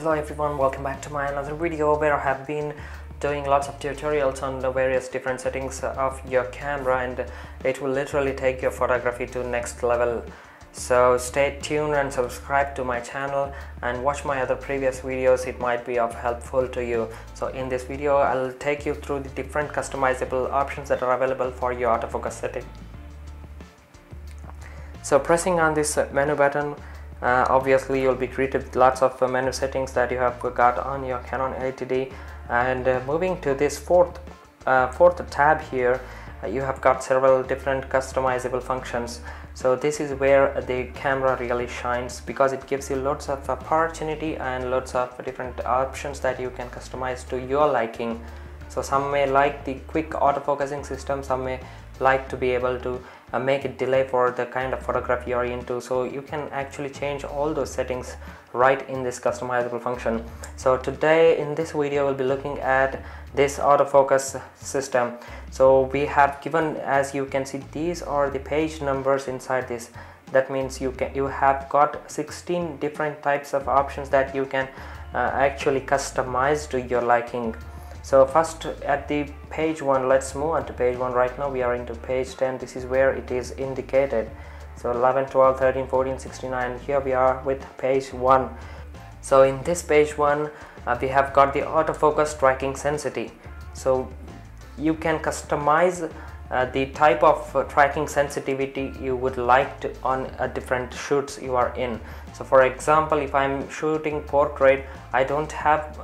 Hello everyone, welcome back to my another video where I have been doing lots of tutorials on the various different settings of your camera, and it will literally take your photography to next level. So stay tuned and subscribe to my channel and watch my other previous videos. It might be of helpful to you. So in this video I'll take you through the different customizable options that are available for your autofocus setting. So pressing on this menu button, obviously you'll be greeted with lots of menu settings that you have got on your Canon 80D, and moving to this fourth tab here, you have got several different customizable functions. So this is where the camera really shines, because it gives you lots of opportunity and lots of different options that you can customize to your liking. So some may like the quick autofocusing system, some may like to be able to make it delay for the kind of photography you're into. So you can actually change all those settings right in this customizable function. So today in this video we'll be looking at this autofocus system. So we have given, as you can see, these are the page numbers inside this. That means you have got 16 different types of options that you can actually customize to your liking. So first at the page 1, let's move on to page 1. Right now we are into page 10. This is where it is indicated. So 11, 12, 13, 14, 16, and here we are with page 1. So in this page 1 we have got the autofocus tracking sensitivity. So you can customize the type of tracking sensitivity you would like to on different shoots you are in. So for example, if I'm shooting portrait, I don't have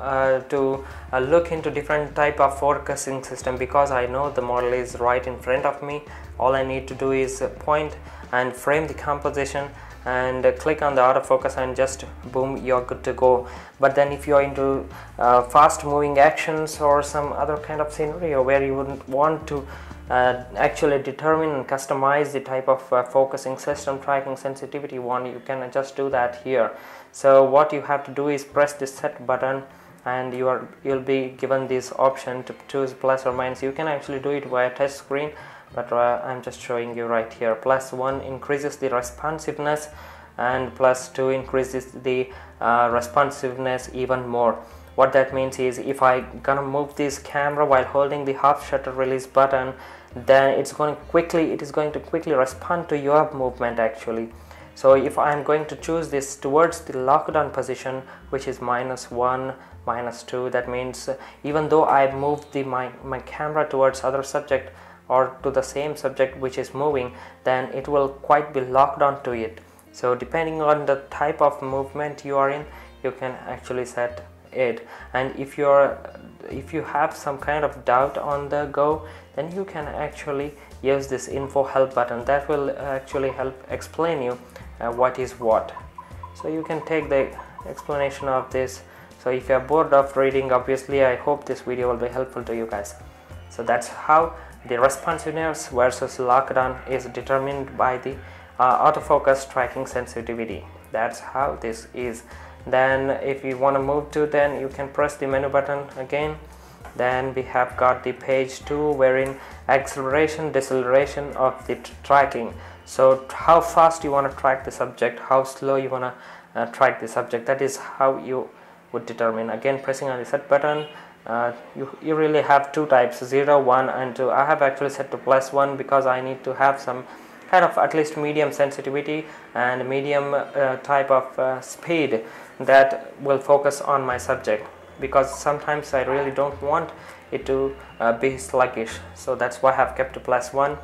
to look into different type of focusing system, because I know the model is right in front of me. All I need to do is point and frame the composition and click on the autofocus, and just boom, you're good to go. But then if you're into fast moving actions or some other kind of scenario where you wouldn't want to actually determine and customize the type of focusing system tracking sensitivity one, you can just do that here. So what you have to do is press the set button, and you'll be given this option to choose plus or minus. You can actually do it via touch screen, but I'm just showing you right here. +1 increases the responsiveness, and +2 increases the responsiveness even more. What that means is, if I gonna move this camera while holding the half shutter release button, then it is going to quickly respond to your movement actually. So if I'm going to choose this towards the lockdown position, which is -1, -2, that means even though I moved my camera towards other subject or to the same subject which is moving, then it will quite be locked onto it. So depending on the type of movement you are in, you can actually set it. And if you have some kind of doubt on the go, then you can actually use this info help button. That will actually help explain you what is what. So you can take the explanation of this. So if you are bored of reading, obviously I hope this video will be helpful to you guys. So that's how the responsiveness versus lockdown is determined by the autofocus tracking sensitivity. That's how this is. Then if you want to move to, then you can press the menu button again. Then we have got the page 2, wherein acceleration, deceleration of the tracking. So how fast you want to track the subject, how slow you want to track the subject, that is how you would determine. Again, pressing on the set button, you really have two types, 0, 1 and 2. I have actually set to +1 because I need to have some kind of at least medium sensitivity and medium type of speed that will focus on my subject, because sometimes I really don't want it to be sluggish. So that's why I have kept to +1.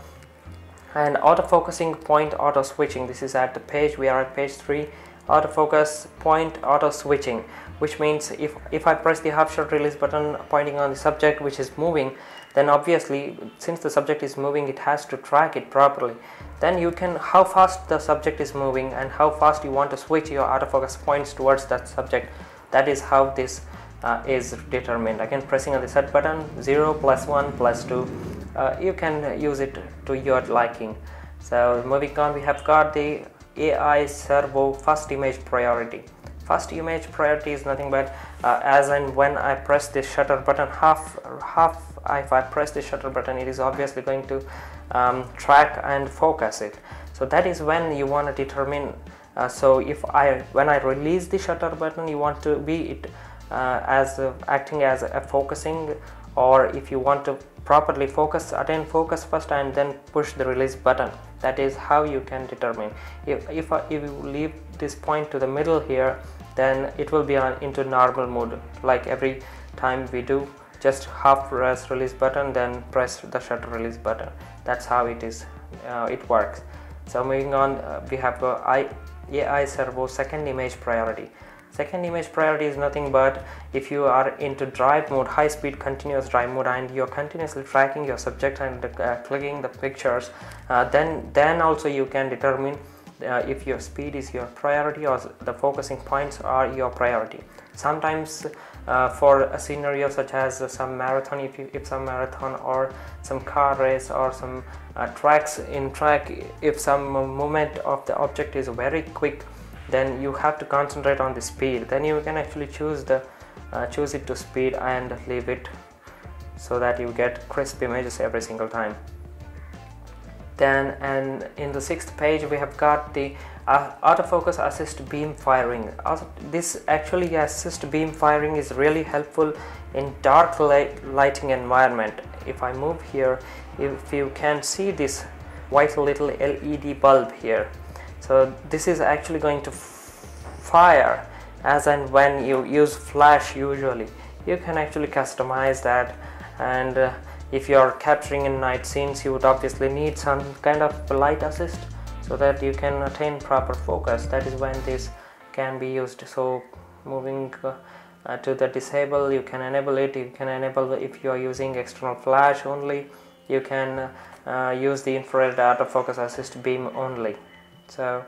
And autofocusing point auto switching, this is at the page, we are at page 3, autofocus point auto switching, which means if I press the half shutter release button pointing on the subject which is moving, then obviously since the subject is moving, it has to track it properly. Then you can, how fast the subject is moving and how fast you want to switch your autofocus points towards that subject, that is how this is determined. Again, pressing on the set button, 0, +1, +2, you can use it to your liking. So moving on, we have got the AI Servo first image priority. First image priority is nothing but as and when I press the shutter button, if I press the shutter button, it is obviously going to track and focus it. So that is when you want to determine So when I release the shutter button, you want to be it as acting as a focusing, or if you want to properly focus, attain focus first and then push the release button. That is how you can determine. If you leave this point to the middle here, then it will be into normal mode, like every time we do, just half press release button, then press the shutter release button. That's how it is. It works. So moving on, we have AI Servo second image priority. Second image priority is nothing but if you are into drive mode, high speed continuous drive mode, and you're continuously tracking your subject and clicking the pictures, then also you can determine if your speed is your priority or the focusing points are your priority. Sometimes for a scenario such as some marathon, if some marathon or some car race or some track, if some movement of the object is very quick, then you have to concentrate on the speed. Then you can actually choose it to speed and leave it so that you get crisp images every single time. Then, and in the 6th page we have got the autofocus assist beam firing. This actually assist beam firing is really helpful in dark lighting environment. If I move here, if you can see this white little LED bulb here, so this is actually going to fire as and when you use flash. Usually you can actually customize that, and if you are capturing in night scenes, you would obviously need some kind of light assist so that you can attain proper focus. That is when this can be used. So moving to the disable, you can enable it. You can enable if you are using external flash only, you can use the infrared autofocus assist beam only. So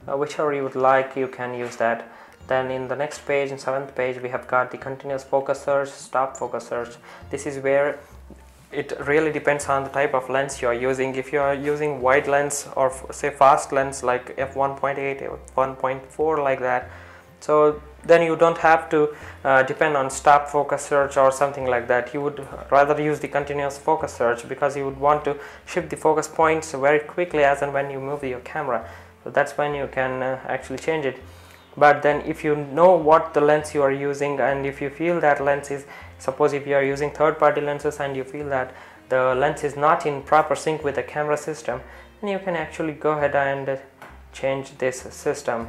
whichever you would like, you can use that. Then in the next page, in 7th page, we have got the continuous focus search, stop focus search. This is where it really depends on the type of lens you are using. If you are using wide lens or say fast lens like f1.8, f1.4 like that, so then you don't have to depend on stop focus search or something like that. You would rather use the continuous focus search because you would want to shift the focus points very quickly as and when you move your camera. So that's when you can actually change it. But then if you know what the lens you are using, and if you feel that lens is, suppose if you are using third-party lenses and you feel that the lens is not in proper sync with the camera system, then you can actually go ahead and change this system.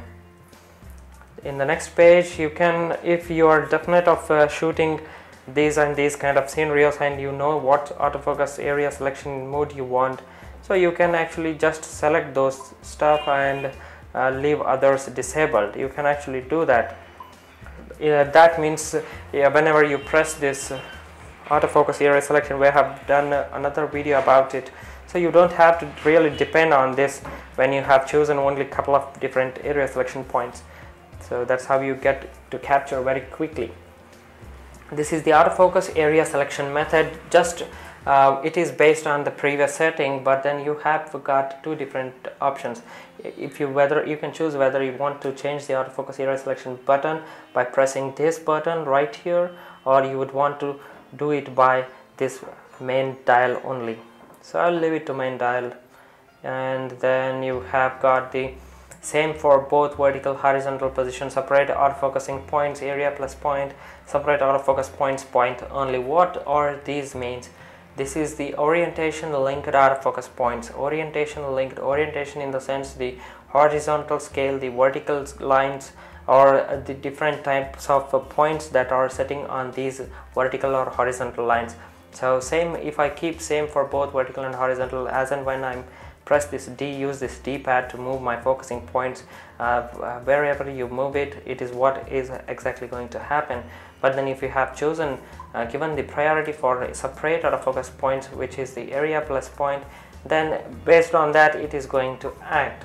In the next page, you can, if you are definite of shooting these and these kind of scenarios and you know what autofocus area selection mode you want, so you can actually just select those stuff and leave others disabled. You can actually do that. That means whenever you press this autofocus area selection, we have done another video about it, so you don't have to really depend on this when you have chosen only a couple of different area selection points. So that's how you get to capture very quickly. This is the autofocus area selection method. Just it is based on the previous setting, but then you have got two different options. If you can choose whether you want to change the autofocus area selection button by pressing this button right here, or you would want to do it by this main dial only. So I'll leave it to main dial. And then you have got the same for both vertical horizontal position, separate autofocusing points, area plus point, separate autofocus points, point only. What are these means? This is the orientation linked autofocus points. Orientation linked, orientation in the sense the horizontal scale, the vertical lines, or the different types of points that are setting on these vertical or horizontal lines. So same, if I keep same for both vertical and horizontal, as and when I'm press this D, use this D pad to move my focusing points, wherever you move it, it is what is exactly going to happen. But then if you have chosen given the priority for separate autofocus points, which is the area plus point, then based on that it is going to act.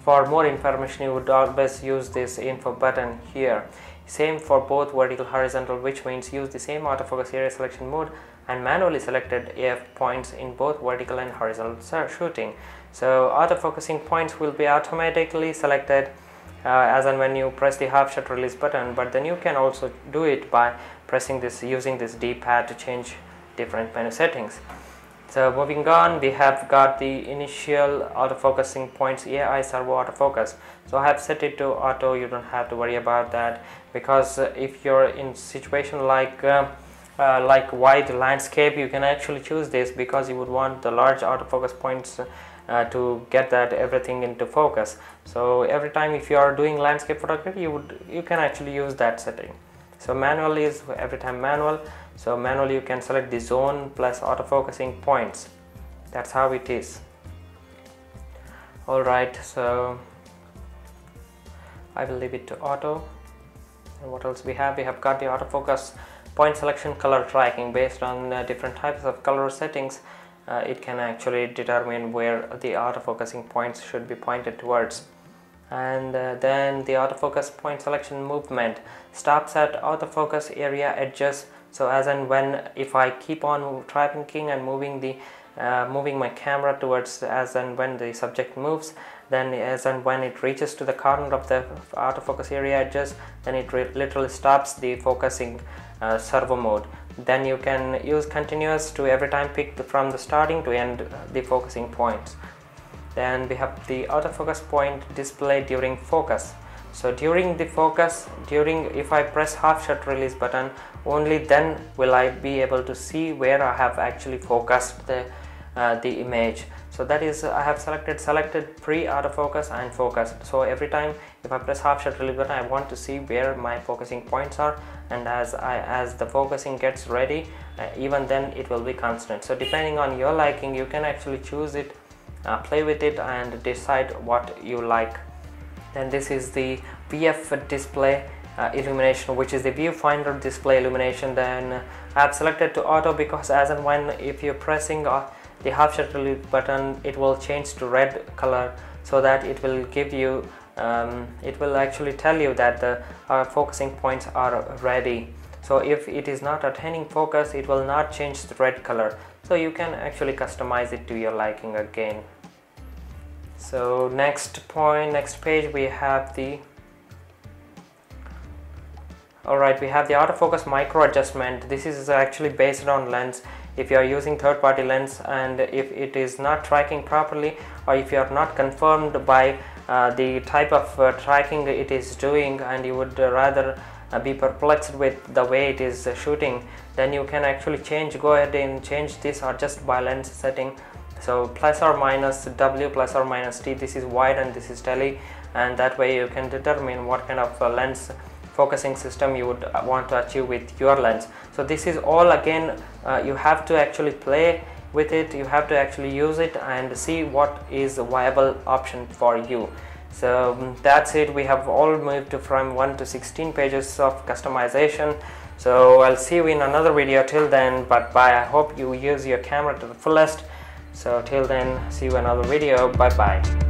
For more information, you would always use this info button here. Same for both vertical horizontal, which means use the same autofocus area selection mode and manually selected AF points in both vertical and horizontal shooting. So autofocusing points will be automatically selected as and when you press the half shutter release button, but then you can also do it by pressing this, using this D pad to change different menu settings. So moving on, we have got the initial autofocusing points AI servo autofocus. So I have set it to auto. You don't have to worry about that, because if you're in situation like wide landscape, you can actually choose this, because you would want the large autofocus points to get that everything into focus. So every time if you are doing landscape photography, you can actually use that setting. So manual is every time manual. So manually you can select the zone plus autofocusing points. That's how it is. Alright, so I will leave it to auto. And what else we have? We have got the autofocus point selection color tracking. Based on different types of color settings, it can actually determine where the autofocusing points should be pointed towards. And then the autofocus point selection movement stops at autofocus area edges. So as and when, if I keep on tracking and moving my camera towards as and when the subject moves, then as and when it reaches to the corner of the autofocus area edges, then it literally stops the focusing servo mode. Then you can use continuous to every time pick from the starting to end the focusing points. Then we have the autofocus point display during focus. So during the focus, if I press half shutter release button, only then will I be able to see where I have actually focused the image. So that is, I have selected pre-autofocus and focus. So every time if I press half shutter release button, I want to see where my focusing points are, and as the focusing gets ready, even then it will be constant. So depending on your liking, you can actually choose it, play with it and decide what you like. Then this is the VF display illumination, which is the viewfinder display illumination. Then I have selected to auto, because as and when if you're pressing the half shutter release button, it will change to red color, so that it will give you it will actually tell you that the focusing points are ready. So if it is not attaining focus, it will not change the red color. So you can actually customize it to your liking again. So next page, we have the we have the autofocus micro adjustment. This is actually based on lens. If you are using third-party lens and if it is not tracking properly, or if you are not confirmed by the type of tracking it is doing, and you would rather be perplexed with the way it is shooting, then you can actually go ahead and change this adjust by lens setting. So plus or minus W, plus or minus T, this is wide and this is tele, and that way you can determine what kind of lens focusing system you would want to achieve with your lens. So this is all, again, you have to actually play with it, you have to actually use it and see what is a viable option for you. So that's it. We have all moved from 1 to 16 pages of customization. So I'll see you in another video. Till then, but bye. I hope you use your camera to the fullest. So till then, see you in another video. Bye bye.